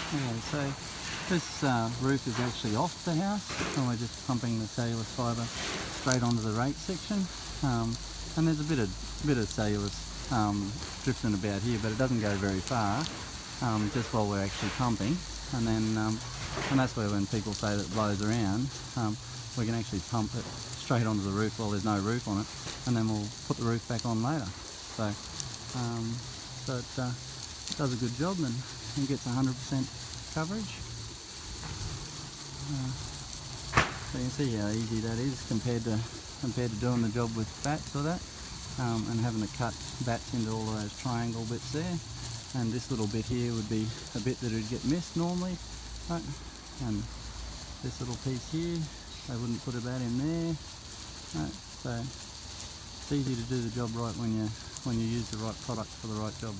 Okay, so this roof is actually off the house, and we're just pumping the cellulose fibre straight onto the rake section. And there's a bit of cellulose drifting about here, but it doesn't go very far, just while we're actually pumping. And then, and that's where when people say that it blows around, we can actually pump it straight onto the roof while there's no roof on it, and then we'll put the roof back on later. So, it does a good job and gets 100% coverage. So you can see how easy that is compared to doing the job with bats or that, and having to cut bats into all of those triangle bits there. And this little bit here would be a bit that would get missed normally, right? And this little piece here, they wouldn't put a bat in there, right? So it's easy to do the job right when you use the right product for the right job.